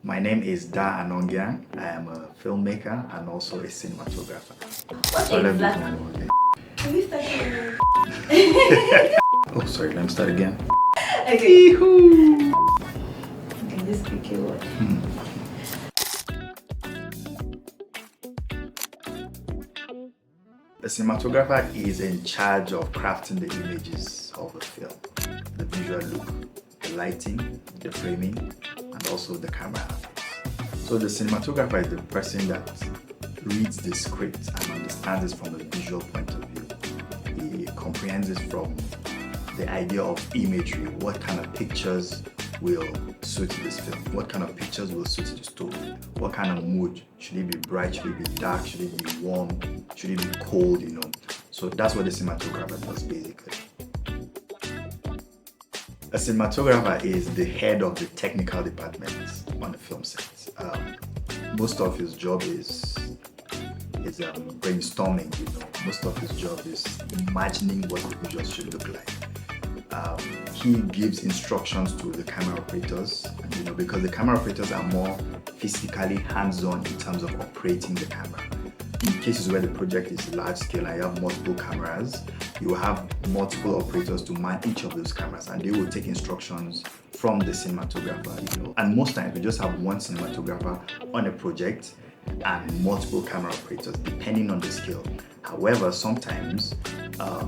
My name is Daanong Gyang. I am a filmmaker and also a cinematographer. What So let me exactly? Can we start again? Oh, sorry, let me start again. Okay. You can just pick a word. The cinematographer is in charge of crafting the images of the film, the visual look, the lighting, the framing, and also the camera angles. So the cinematographer is the person that reads the script and understands it from a visual point of view. He comprehends it from the idea of imagery, what kind of pictures will suit this film, what kind of pictures will suit the story, what kind of mood, should it be bright, should it be dark, should it be warm, should it be cold, So that's what the cinematographer does basically. A cinematographer is the head of the technical department on the film set. Most of his job is brainstorming, Most of his job is imagining what the visuals should look like. He gives instructions to the camera operators, because the camera operators are more physically hands-on in terms of operating the camera. In cases where the project is large scale and you have multiple cameras, you will have multiple operators to man each of those cameras, and they will take instructions from the cinematographer. And most times we just have one cinematographer on a project and multiple camera operators depending on the scale. However, sometimes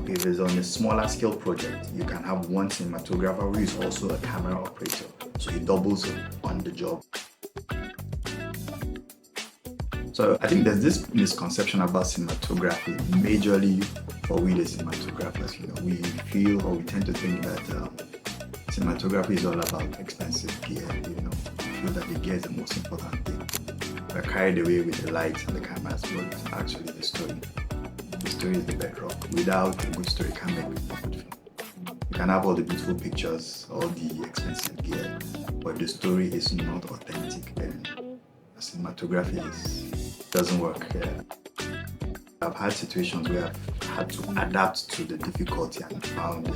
if it's on a smaller scale project, you can have one cinematographer who is also a camera operator, so he doubles on the job. So I think there's this misconception about cinematography, majorly for we the cinematographers. We feel or we tend to think that cinematography is all about expensive gear. We feel that the gear is the most important thing. We're carried away with the lights and the cameras, but actually the story. The story is the bedrock. Without a good story, you can't make a good film. You can have all the beautiful pictures, all the expensive gear, but if the story is not authentic, then cinematography doesn't work. I've had situations where I've had to adapt to the difficulty and found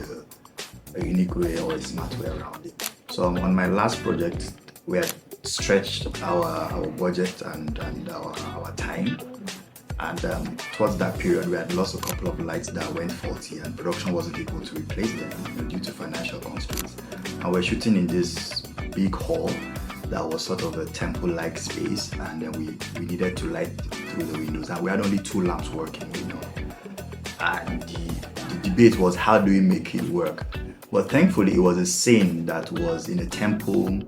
a unique way or a smart way around it. So on my last project, we had stretched our budget and our time. And towards that period, we had lost a couple of lights that went faulty and production wasn't able to replace them due to financial constraints. And we're shooting in this big hall that was sort of a temple-like space, and then we needed to light through the windows, and we had only 2 lamps working, And the debate was, how do we make it work? Well, thankfully, it was a scene that was in a temple,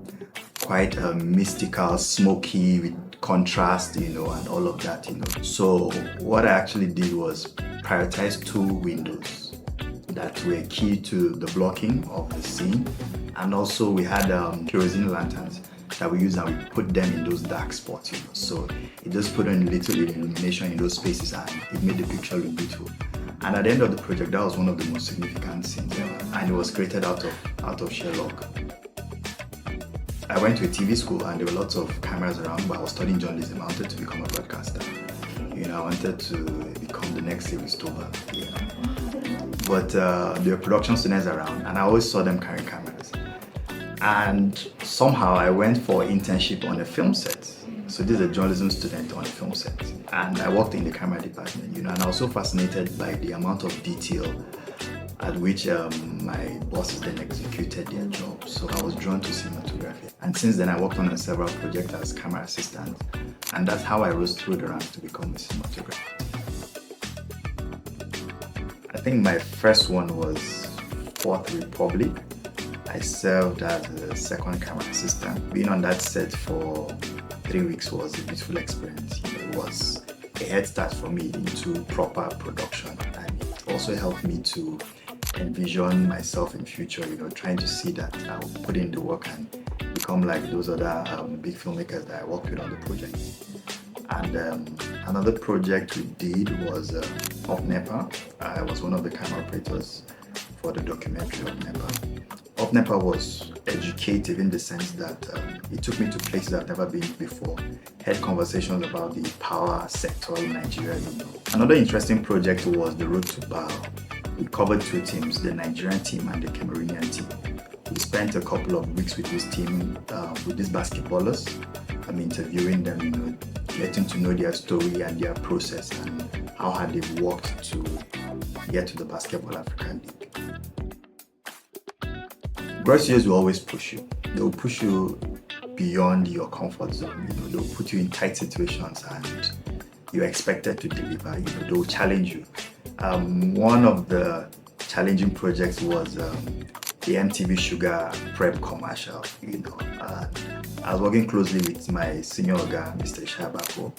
quite mystical, smoky, with contrast, and all of that, So what I actually did was prioritize 2 windows that were key to the blocking of the scene, and also we had kerosene lanterns that we used, and we put them in those dark spots, So it just put in a little illumination in those spaces, and it made the picture look beautiful. And at the end of the project, that was one of the most significant scenes ever, and it was created out of sheer luck. I went to a TV school and there were lots of cameras around, but I was studying journalism. I wanted to become a broadcaster. I wanted to become the next series Toba. But there were production students around, and I always saw them carrying cameras. And somehow I went for internship on a film set. So this is a journalism student on a film set. And I worked in the camera department, and I was so fascinated by the amount of detail at which my bosses then executed their job. So I was drawn to cinematography. And since then I worked on several projects as camera assistant. And that's how I rose through the ranks to become a cinematographer. I think my first one was Fourth Republic. I served as a second camera assistant. Being on that set for 3 weeks was a beautiful experience. It was a head start for me into proper production, and it also helped me to envision myself in future, trying to see that I'll put in the work and become like those other big filmmakers that I worked with on the project. And another project we did was Up Nepa. I was one of the camera operators for the documentary Up Nepa. Up Nepa was educative in the sense that it took me to places I've never been before. Had conversations about the power sector in Nigeria. Another interesting project was the Road to Power. We covered 2 teams, the Nigerian team and the Cameroonian team. We spent a couple of weeks with this team, with these basketballers. I'm interviewing them, getting to know their story and their process and how hard they've worked to get to the Basketball African League. Growth studios will always push you. They'll push you beyond your comfort zone. They'll put you in tight situations and you're expected to deliver. They'll challenge you. One of the challenging projects was the MTV Sugar Prep commercial. I was working closely with my senior guy, Mr. Shabako.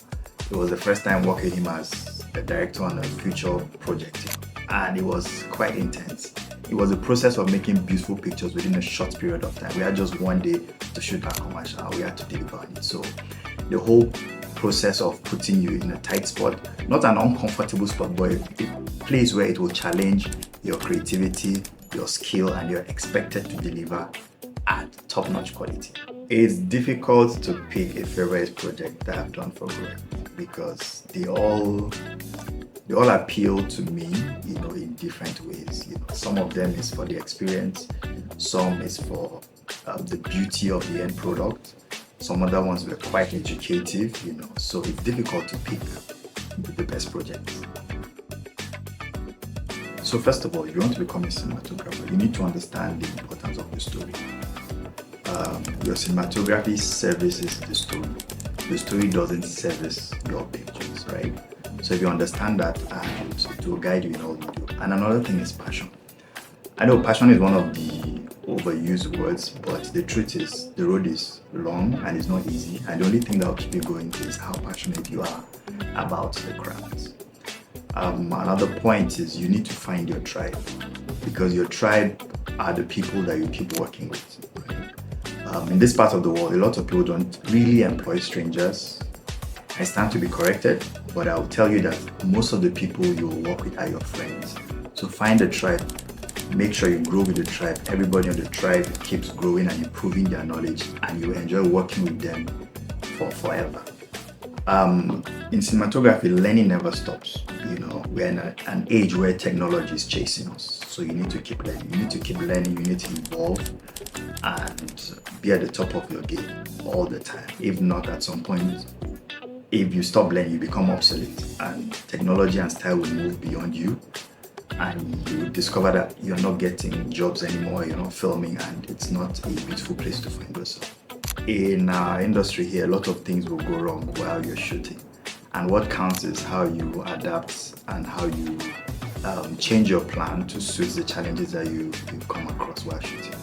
It was the first time working with him as a director on a future project, and it was quite intense. It was a process of making beautiful pictures within a short period of time. We had just one day to shoot that commercial and we had to deliver on it. So the whole process of putting you in a tight spot, not an uncomfortable spot, but a place where it will challenge your creativity, your skill, and you're expected to deliver at top-notch quality. It's difficult to pick a favorite project that I've done for Growth because they all appeal to me, in different ways. Some of them is for the experience, some is for the beauty of the end product. Some other ones were quite educative, so it's difficult to pick the best projects. So first of all, if you want to become a cinematographer, you need to understand the importance of the story. Your cinematography services the story. The story doesn't service your pictures, right? So if you understand that, and it will guide you in all you do. And another thing is passion. I know passion is one of the overused words, but the truth is the road is long and it's not easy. And the only thing that will keep you going is how passionate you are about the craft. Another point is you need to find your tribe, because your tribe are the people that you keep working with. In this part of the world, a lot of people don't really employ strangers. I stand to be corrected, but I'll tell you that most of the people you will work with are your friends. So find a tribe, make sure you grow with the tribe. Everybody on the tribe keeps growing and improving their knowledge, and you enjoy working with them for forever. In cinematography, learning never stops. We're in an age where technology is chasing us. So you need to keep learning. You need to keep learning, you need to evolve and be at the top of your game all the time. If not, at some point, if you stop learning, you become obsolete, and technology and style will move beyond you, and you will discover that you're not getting jobs anymore, you're not filming, and it's not a beautiful place to find yourself. In our industry here, a lot of things will go wrong while you're shooting, and what counts is how you adapt and how you change your plan to suit the challenges that you come across while shooting.